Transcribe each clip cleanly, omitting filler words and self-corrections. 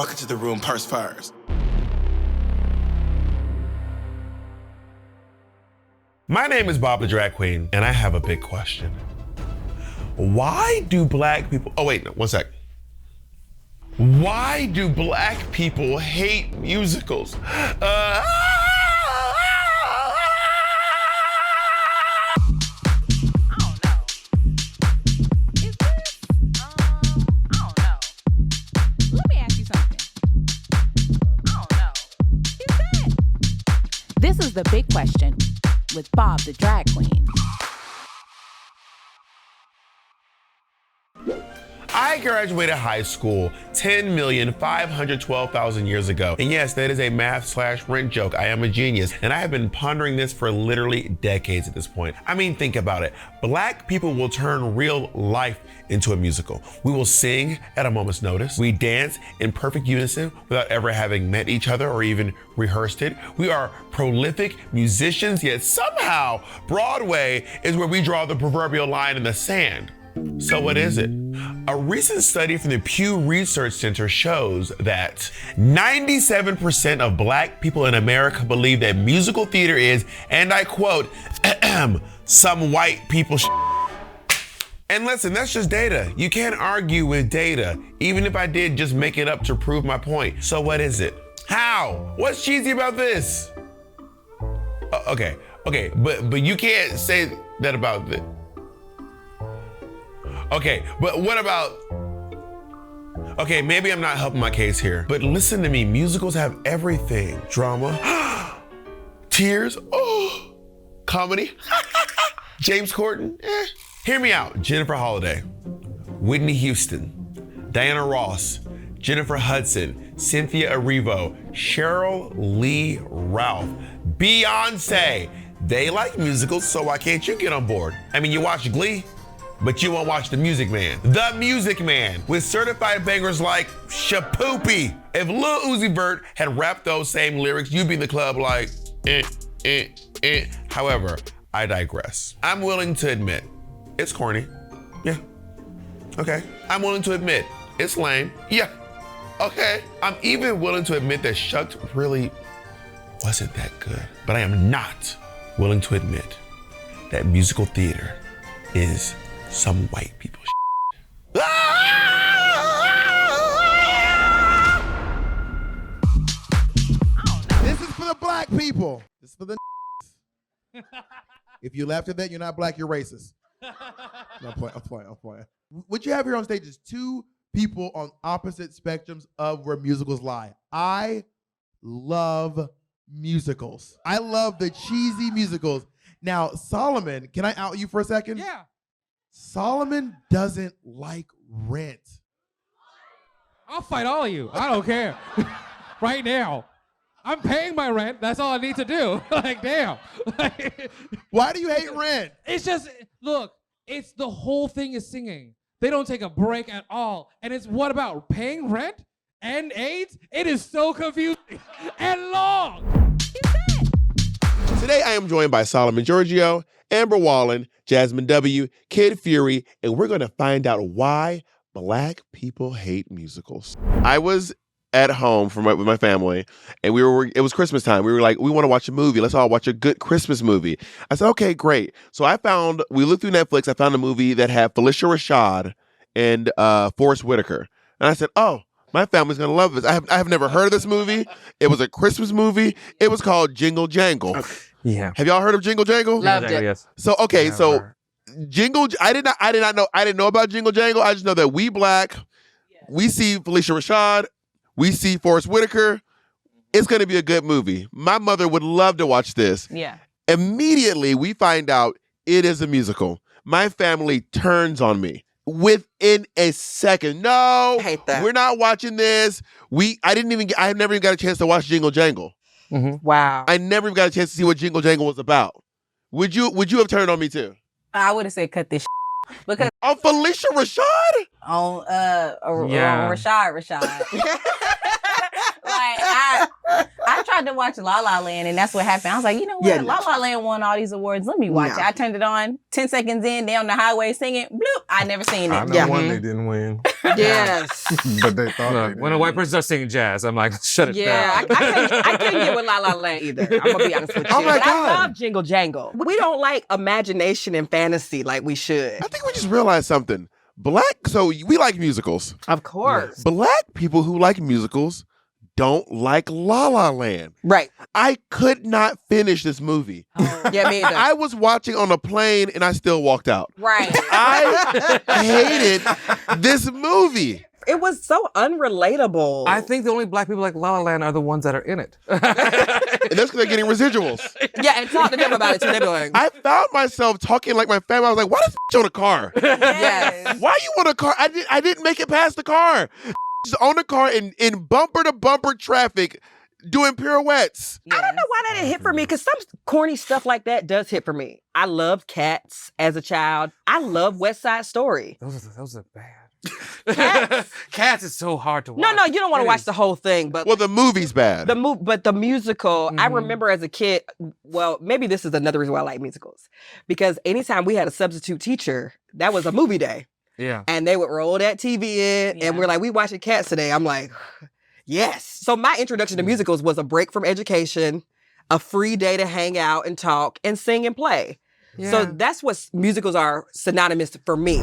walk into the room, purse first. My name is Bob the Drag Queen, and I have a big question. Why do black people, oh wait, no, one sec. Why do black people hate musicals? This is The Big Question with Bob the Drag Queen. I graduated high school 10,512,000 years ago. And yes, that is a math/rent joke. I am a genius. And I have been pondering this for literally decades at this point. I mean, think about it. Black people will turn real life into a musical. We will sing at a moment's notice. We dance in perfect unison without ever having met each other or even rehearsed it. We are prolific musicians, yet somehow Broadway is where we draw the proverbial line in the sand. So what is it? A recent study from the Pew Research Center shows that 97% of black people in America believe that musical theater is, and I quote, some white people And listen, that's just data. You can't argue with data, even if I did just make it up to prove my point. So what is it? How? What's cheesy about this? Okay, but you can't say that about this. Okay, but what about, okay, maybe I'm not helping my case here, but listen to me, musicals have everything. Drama, tears, oh, comedy, James Corden, Hear me out, Jennifer Holliday, Whitney Houston, Diana Ross, Jennifer Hudson, Cynthia Erivo, Cheryl Lee Ralph, Beyonce. They like musicals, so why can't you get on board? I mean, you watch Glee, but you won't watch The Music Man. The Music Man, with certified bangers like Shapoopy. If Lil Uzi Vert had rapped those same lyrics, you'd be in the club like, However, I digress. I'm willing to admit, it's corny. Yeah, okay. I'm willing to admit, it's lame. Yeah, okay. I'm even willing to admit that Shucked really wasn't that good. But I am not willing to admit that musical theater is some white people shit. This is for the black people. This is for the If you laughed at that, you're not black, you're racist. No, I'm playing. What you have here on stage is two people on opposite spectrums of where musicals lie. I love musicals. I love the cheesy musicals. Now, Solomon, can I out you for a second? Yeah. Solomon doesn't like Rent. I'll fight all of you. I don't care. Right now. I'm paying my rent. That's all I need to do. Like, damn. Why do you hate Rent? It's just, look, it's the whole thing is singing. They don't take a break at all. And it's what about paying rent and AIDS? It is so confusing and long. Today I am joined by Solomon Georgio, Amber Wallin, Jazmyn W, Kid Fury, and we're going to find out why black people hate musicals. I was at home with my family, and it was Christmas time. We were like, we want to watch a movie. Let's all watch a good Christmas movie. I said, okay, great. So we looked through Netflix. I found a movie that had Phylicia Rashad and Forrest Whitaker. And I said, oh, my family's going to love this. I have never heard of this movie. It was a Christmas movie. It was called Jingle Jangle. Okay. Yeah. Have y'all heard of Jingle Jangle? Loved it. Yes. So, okay, Jingle, I didn't know about Jingle Jangle. I just know that we black, we see Phylicia Rashad, we see Forrest Whitaker. It's going to be a good movie. My mother would love to watch this. Yeah. Immediately, we find out it is a musical. My family turns on me within a second. No, I hate that. We're not watching this. I never even got a chance to watch Jingle Jangle. Mm-hmm. Wow. I never even got a chance to see what Jingle Jangle was about. Would you have turned on me too? I would have said cut this because on Phylicia Rashad? On Rashad. Like I tried to watch La La Land, and that's what happened. I was like, you know what? Yeah, no. La La Land won all these awards. Let me watch it. I turned it on. 10 seconds in, they on the highway singing. Bloop. I never seen it. I know one they didn't win. Yes. But they thought they did. When a white person starts singing jazz, I'm like, shut it Yeah, down. I couldn't get with La La Land either. I'm gonna be honest with you. Oh my But God. I love Jingle Jangle. We don't like imagination and fantasy like we should. I think we just realized something. So we like musicals. Of course. Black people who like musicals don't like La La Land. Right. I could not finish this movie. Yeah, me either. I was watching on a plane and I still walked out. Right. I hated this movie. It was so unrelatable. I think the only black people like La La Land are the ones that are in it. And that's because they're getting residuals. Yeah, and talk to them about it too. They be like, I found myself talking like my family. I was like, why does own a car? Yes. Why you want a car? I didn't make it past the car. Just own a car in bumper to bumper traffic doing pirouettes. I don't know why that didn't hit for me, because some corny stuff like that does hit for me. I loved Cats as a child. I love West Side Story. Those are bad. Cats. Cats is so hard to watch. No, you don't want to It watch is. the whole thing, but Well, the movie's bad. but the musical, I remember as a kid, well, maybe this is another reason why I like musicals. Because anytime we had a substitute teacher, that was a movie day. Yeah. And they would roll that TV in, and we're like, we watching Cats today. I'm like, yes. So my introduction to musicals was a break from education, a free day to hang out and talk and sing and play. So that's what musicals are synonymous for me.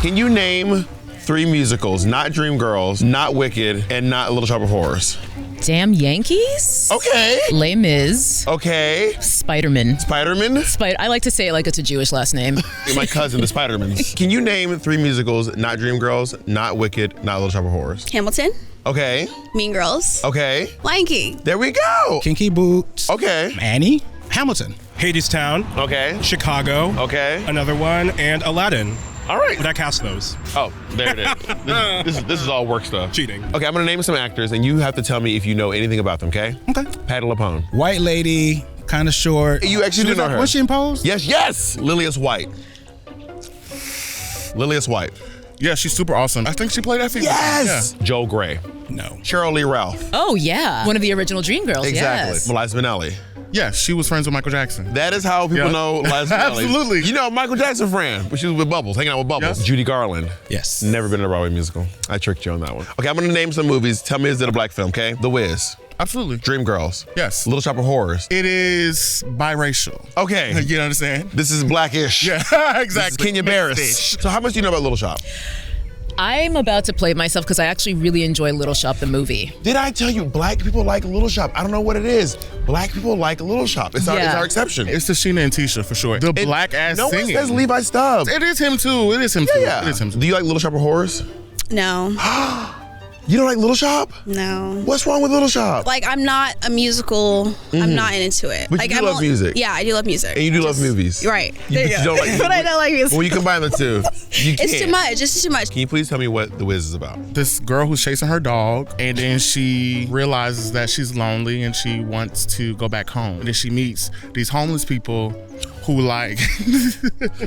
Can you name 3 musicals, not Dreamgirls, not Wicked, and not Little Shop of Horrors? Damn Yankees. Okay. Les Mis. Okay. Spider-Man. Spider-Man? I like to say it like it's a Jewish last name. My cousin, the Spider-Mans. Can you name 3 musicals, not Dreamgirls, not Wicked, not Little Shop of Horrors? Hamilton, Okay. Mean Girls, Okay. Lion King. There we go. Kinky Boots. Okay. Annie. Hamilton. Hadestown, Okay. Chicago, Okay. another one, and Aladdin. All right. Would I cast those? Oh, there it is. This is all work stuff. Cheating. Okay, I'm gonna name some actors, and you have to tell me if you know anything about them. Okay? Okay. Patti LuPone. White lady, kind of short. You actually do know her. Was she in Pose? Yes. Lilias White. Lilias White. Yeah, she's super awesome. I think she played that female. Yes. Joel Grey. No. Cheryl Lee Ralph. Oh, yeah. One of the original Dreamgirls, Exactly. yes. Liza Minnelli. Yeah, she was friends with Michael Jackson. That is how people Yeah. know Liza Minnelli. Absolutely. You know, Michael Jackson friend, but she was with Bubbles, hanging out with Bubbles. Yes. Judy Garland. Yes. Never been in a Broadway musical. I tricked you on that one. Okay, I'm gonna name some movies. Tell me, is it a black film, okay? The Whiz. Absolutely. Dreamgirls. Yes. Little Shop of Horrors. It is biracial. Okay. You understand? This is blackish. Yeah, This is exactly. Kenya Barris. Mixed-ish. So how much do you know about Little Shop? I'm about to play myself because I actually really enjoy Little Shop, the movie. Did I tell you black people like Little Shop? I don't know what it is. Black people like Little Shop. It's Yeah. our exception. It's Tashina and Tisha for sure. The It- black ass no singing. one says Levi Stubbs. It is him too. It is him too. Yeah. It is him too. Do you like Little Shop of Horrors? No, You don't like Little Shop? no. What's wrong with Little Shop? Like, I'm not a musical. I'm not into it. But like, you do I'm love music. Yeah, I do love music. And you do love movies. Right. You, There you but go. don't like- But I don't like music. When you combine the two, you can't. It's too much. It's too much. Can you please tell me what The Wiz is about? This girl who's chasing her dog, and then she realizes that she's lonely and she wants to go back home. And then she meets these homeless people who like.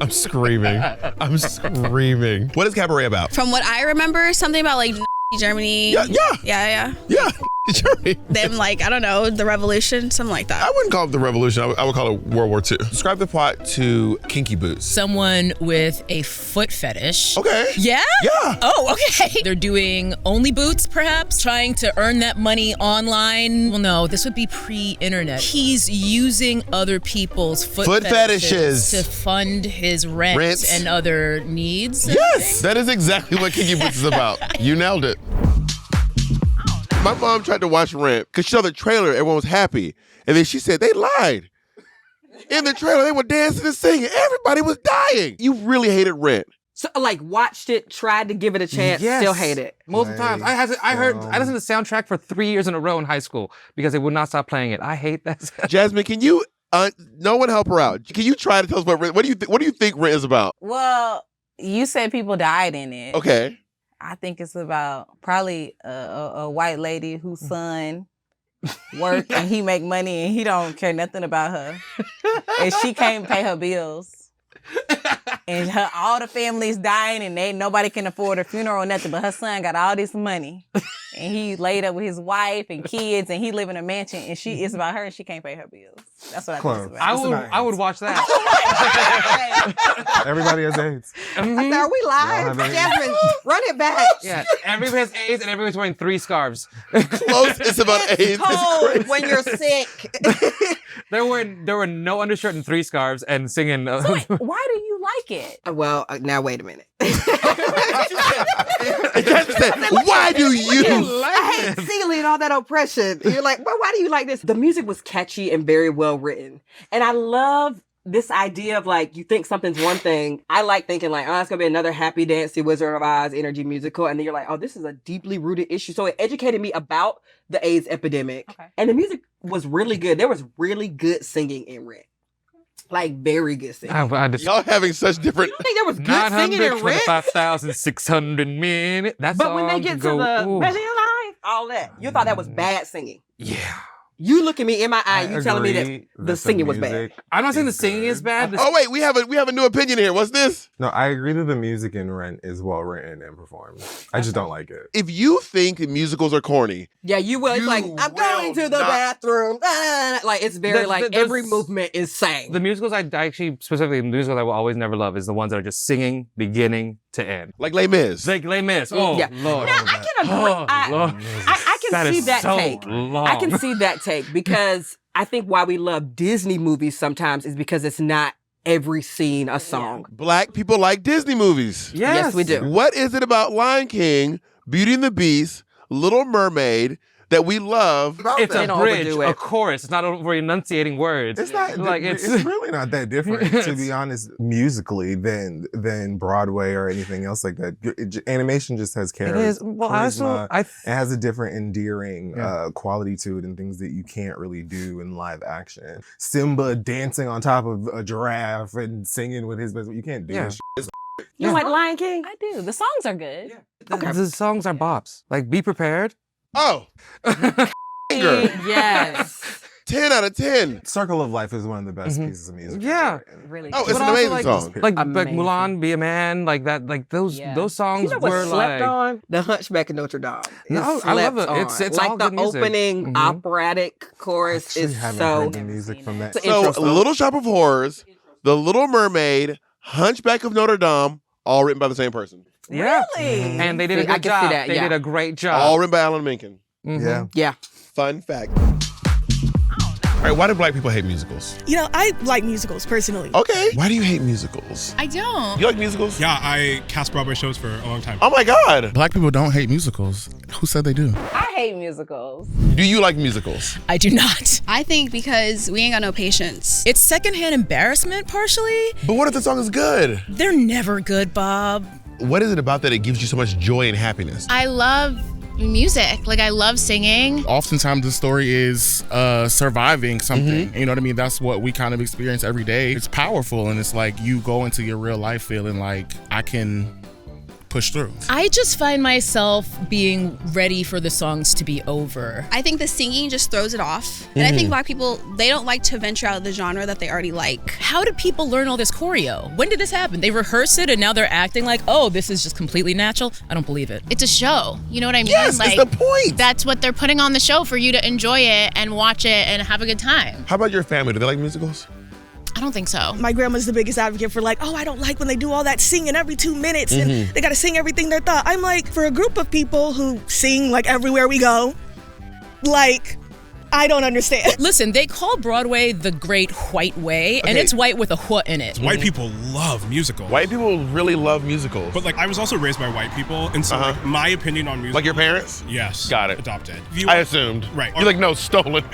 I'm screaming. I'm screaming. What is Cabaret about? From what I remember, something about like Germany. Yeah. Yeah. Sure. Them like, I don't know, the revolution, something like that. I wouldn't call it the revolution. I would call it World War II. Describe the plot to Kinky Boots. Someone with a foot fetish. Okay. Yeah? Yeah. Oh, okay. They're doing only boots, perhaps, trying to earn that money online. Well, no, this would be pre-internet. He's using other people's foot fetishes to fund his rent and other needs. Yes, that is exactly what Kinky Boots is about. You nailed it. My mom tried to watch Rent because she saw the trailer, everyone was happy. And then she said, they lied. In the trailer, they were dancing and singing. Everybody was dying. You really hated Rent. So, like, watched it, tried to give it a chance, Yes. still hate it. Multiple times. I listened to the soundtrack for 3 years in a row in high school because they would not stop playing it. I hate that. Jazmyn, can you, no one help her out. Can you try to tell us what Rent, what do you think Rent is about? Well, you said people died in it. Okay. I think it's about probably a white lady whose son work and he make money and he don't care nothing about her. And she can't pay her bills. And all the family's dying and nobody can afford a funeral or nothing, but her son got all this money. and he laid up with his wife and kids, and he live in a mansion, and it's about her, and she can't pay her bills. That's what I think it's about. I would watch that. Everybody has AIDS. Are we live? Jazmyn, run it back. Yeah, everybody has AIDS, and everybody's wearing 3 scarves. Close is about AIDS. It's cold when you're sick. There were no undershirt and 3 scarves and singing. So wait, why do you like it? Well, now wait a minute. Why do you? I hate ceiling and all that oppression. You're like, well, why do you like this? The music was catchy and very well written. And I love this idea of like, you think something's one thing. I like thinking like, oh, it's going to be another happy, dancy Wizard of Oz energy musical. And then you're like, oh, this is a deeply rooted issue. So it educated me about the AIDS epidemic. Okay. And the music was really good. There was really good singing in Rent. Like, very good singing. Y'all having such different... You don't think there was good singing in Rent? 925,600 minutes. But when they get to the Ready Alive, all that, you thought that was bad singing. Yeah. You look at me in my eye, you telling me that the singing was bad. I'm not saying the singing is bad. Oh wait, we have a new opinion here. What's this? No, I agree that the music in Rent is well written and performed. I just don't like it. If you think musicals are corny, yeah, you will. It's like, I'm going to the bathroom. Like, it's very every movement is sang. The musicals I actually, specifically the musicals I will always never love is the ones that are just singing beginning to end. Like Les Mis. Like Les Mis. Oh, yeah. Lord. Now, I can agree. I can see that take. I can see that take because I think why we love Disney movies sometimes is because it's not every scene a song. Black people like Disney movies. Yes, we do. What is it about Lion King, Beauty and the Beast, Little Mermaid that we love? It's a bridge, a chorus. It's not over enunciating words. It's not like it's really not that different, to be honest, musically than Broadway or anything else like that. Animation just has character. It is. Well, it has a different endearing quality to it and things that you can't really do in live action. Simba dancing on top of a giraffe and singing with his best. You can't do this shit. You like Lion King? I do. The songs are good. Yeah. The songs are bops. Like, Be Prepared. Oh. Yes. 10 out of 10. Circle of Life is one of the best pieces of music. Yeah. Really. Oh, it's an amazing song. Like Mulan, Be a Man, like that, like those songs you know what were slept like on? The Hunchback of Notre Dame. No, I love it. It's like all the good music. opening operatic chorus is so. Heard the music from that. So, Little Shop of Horrors, The Little Mermaid, Hunchback of Notre Dame, all written by the same person. Yeah. Really? And they did a good job. They did a great job. All written by Alan Menken. Yeah. Fun fact. All right, why do black people hate musicals? You know, I like musicals personally. Okay. Why do you hate musicals? I don't. You like musicals? Yeah, I cast Broadway shows for a long time. Oh my God. Black people don't hate musicals. Who said they do? I hate musicals. Do you like musicals? I do not. I think because we ain't got no patience. It's secondhand embarrassment, partially. But what if the song is good? They're never good, Bob. What is it about that it gives you so much joy and happiness? I love music. Like, I love singing. Oftentimes the story is surviving something. You know what I mean? That's what we kind of experience every day. It's powerful, and it's like you go into your real life feeling like I can push through. I just find myself being ready for the songs to be over. I think the singing just throws it off. And I think black people, they don't like to venture out of the genre that they already like. How did people learn all this choreo? When did this happen? They rehearse it and now they're acting like, oh, this is just completely natural. I don't believe it. It's a show. You know what I mean? Yes, like, it's the point. That's what they're putting on the show for you to enjoy it and watch it and have a good time. How about your family? Do they like musicals? I don't think so. My grandma's the biggest advocate for like, oh, I don't like when they do all that singing every 2 minutes and they gotta sing everything they're thought. I'm like, for a group of people who sing like everywhere we go, like, I don't understand. Listen, they call Broadway the Great White Way, and it's white with a "wh" in it. White people love musicals. White people really love musicals. But like, I was also raised by white people, and so like, my opinion on music. Like your parents? Yes. Got it. Adopted. I assumed. Right. You're like, no, stolen.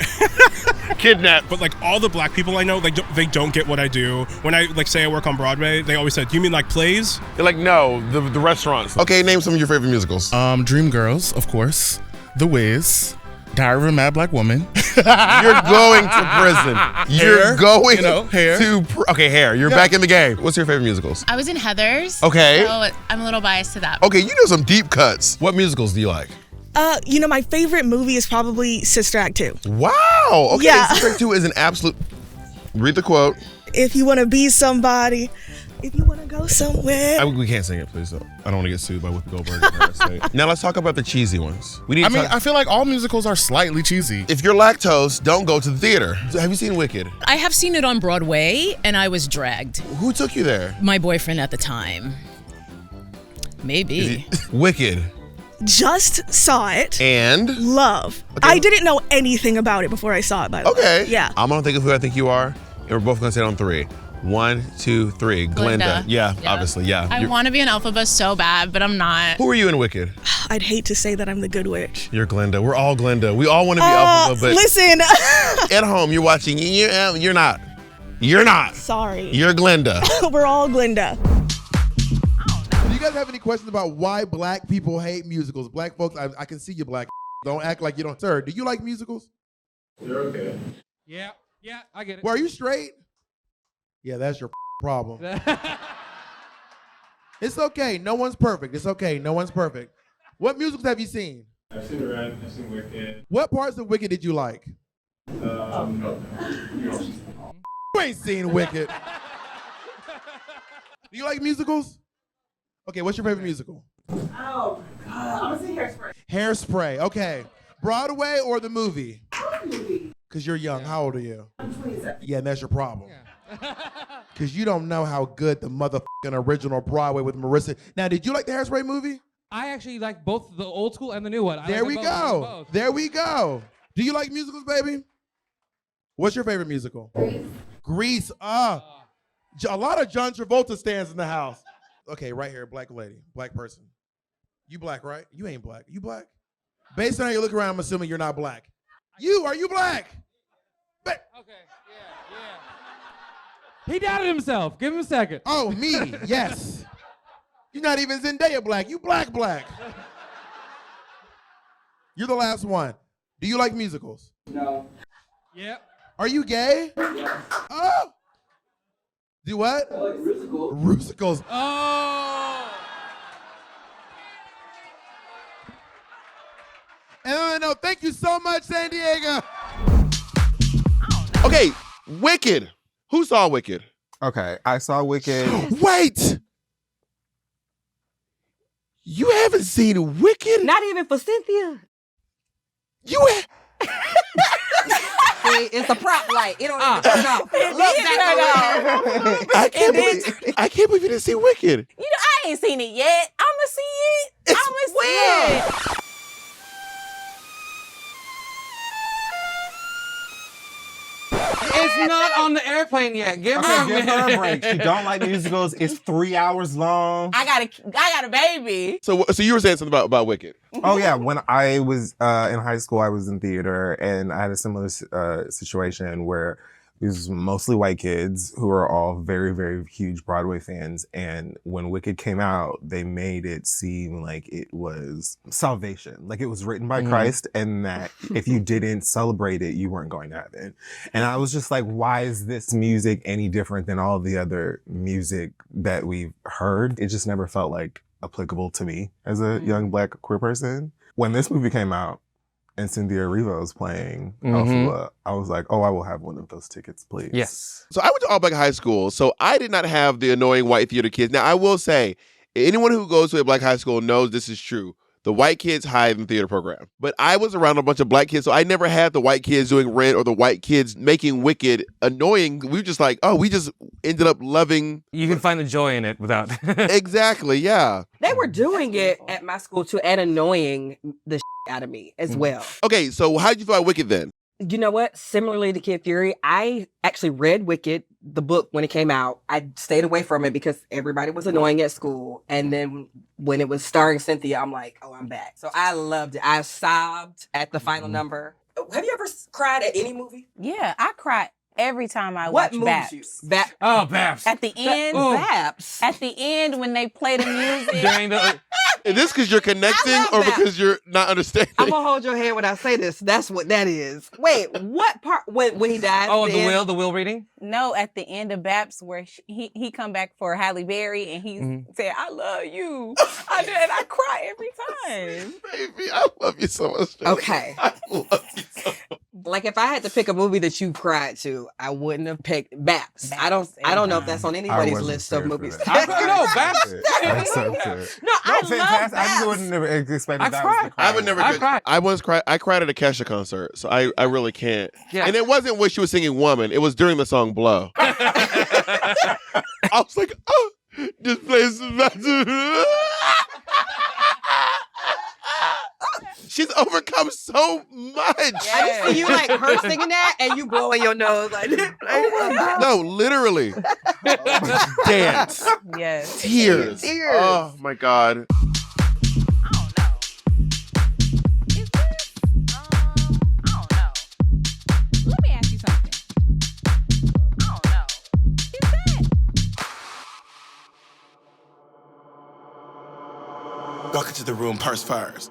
Kidnapped. But like all the black people I know, like they don't get what I do. When I like say I work on Broadway, they always said, "You mean like plays?" They're like, no, the restaurants. Okay, name some of your favorite musicals. Dreamgirls, of course. The Whiz. Diary of a Mad Black Woman. You're going to prison. You're going Hair. Okay, Hair. You're back in the game. What's your favorite musicals? I was in Heathers. Okay. So I'm a little biased to that. Okay, you know some deep cuts. What musicals do you like? You know, my favorite movie is probably Sister Act 2. Wow. Okay, Yeah. Sister Act 2 is an absolute... Read the quote. If you want to be somebody, If you want to go somewhere. We can't sing it, please. Though. I don't want to get sued by Whoopi Goldberg. Now let's talk about the cheesy ones. I feel like all musicals are slightly cheesy. If you're lactose, don't go to the theater. Have you seen Wicked? I have seen it on Broadway, and I was dragged. Who took you there? My boyfriend at the time. Maybe. Wicked. Just saw it. And? Love. Okay. I didn't know anything about it before I saw it, by the way. Okay. Yeah. I'm going to think of who I think you are, and we're both going to say it on 3. 1, 2, 3. Glenda. Yeah, obviously, yeah. I want to be an Elphaba so bad, but I'm not. Who are you in Wicked? I'd hate to say that I'm the good witch. You're Glenda. We're all Glenda. We all want to be Elphaba, but listen. At home, you're watching. You're not. You're not. Sorry. You're Glenda. We're all Glenda. Do you guys have any questions about why black people hate musicals? Black folks, I can see you, black. Don't act like you don't. Sir, do you like musicals? They're okay. Yeah, I get it. Well, are you straight? Yeah, that's your problem. It's okay. No one's perfect. It's okay. No one's perfect. What musicals have you seen? I've seen Rent. I've seen Wicked. What parts of Wicked did you like? You ain't seen Wicked. Do you like musicals? Okay, what's your favorite musical? Oh, God. I'm going to say Hairspray. Hairspray. Okay. Broadway or the movie? Movie. Because you're young. How old are you? I'm 27. Yeah, and that's your problem. Because you don't know how good the motherfucking original Broadway with Marissa. Now, did you like the Hairspray movie? I actually like both the old school and the new one. There we go. There we go. Do you like musicals, baby? What's your favorite musical? Grease. A lot of John Travolta stands in the house. Okay, right here, black lady, black person. You black, right? You ain't black. You black? Based on how you look around, I'm assuming you're not black. Are you black? Okay, yeah. He doubted himself. Give him a second. Oh, me, yes. You're not even Zendaya black. You black. You're the last one. Do you like musicals? No. Yep. Are you gay? Yeah. Oh. Do what? I like musicals. Musicals. Oh. And no, thank you so much, San Diego. Okay, Wicked. Who saw Wicked? Okay, I saw Wicked. Wait! You haven't seen Wicked? Not even for Cynthia. It's a prop light. It don't even turn off. Look back. I can't believe you didn't see Wicked. You know, I ain't seen it yet. I'ma see it. I'ma see it. It's not on the airplane yet. Give her a break. She don't like musicals. It's 3 hours long. I got a baby. So you were saying something about Wicked? Oh yeah, when I was in high school, I was in theater, and I had a similar situation where these mostly white kids who are all very, very huge Broadway fans. And when Wicked came out, they made it seem like it was salvation, like it was written by Christ, and that if you didn't celebrate it, you weren't going to heaven. And I was just like, why is this music any different than all the other music that we've heard? It just never felt like applicable to me as a young black queer person. When this movie came out, and Cynthia Erivo was playing Elphaba, I was like, oh, I will have one of those tickets, please. Yes. So I went to all black high school, so I did not have the annoying white theater kids. Now, I will say, anyone who goes to a black high school knows this is true. The white kids hide in the theater program. But I was around a bunch of black kids, so I never had the white kids doing Rent or the white kids making Wicked annoying. We were just like, we just ended up loving. You can find the joy in it without. Exactly, yeah. They were doing it at my school too and annoying the out of me as well. Okay, so how did you feel about Wicked then? You know what? Similarly to Kid Fury, I actually read Wicked, the book, when it came out. I stayed away from it because everybody was annoying at school. And then when it was starring Cynthia, I'm like, oh, I'm back. So I loved it. I sobbed at the final number. Have you ever cried at any movie? Yeah, I cried every time I watch B.A.P.S. B.A.P.S. At the end, B.A.P.S. At the end when they play the music. During the... Is this because you're connecting or because you're not understanding? I'm going to hold your hand when I say this. That's what that is. Wait, what part? When he died? Oh, the will reading? No, at the end of B.A.P.S. where he come back for Halle Berry and he said, I love you. I cry every time. Baby, I love you so much. Okay. I love you so much. Like if I had to pick a movie that you cried to, I wouldn't have picked B.A.P.S. I don't know if that's on anybody's list of movies. No, B.A.P.S. No, I love fantastic. I B.A.P.S. just wouldn't have expected that. cried. I would never. I once cried. I cried at a Kesha concert, so I really can't. Yeah. And it wasn't when she was singing "Woman." It was during the song "Blow." I was like, oh, this place is about to. She's overcome so much. I just see you like her singing that and you blowing your nose like no, literally. Dance. Yes. Tears. Tears. Oh my God. Let me ask you something. I don't know. Welcome to the room, purse first.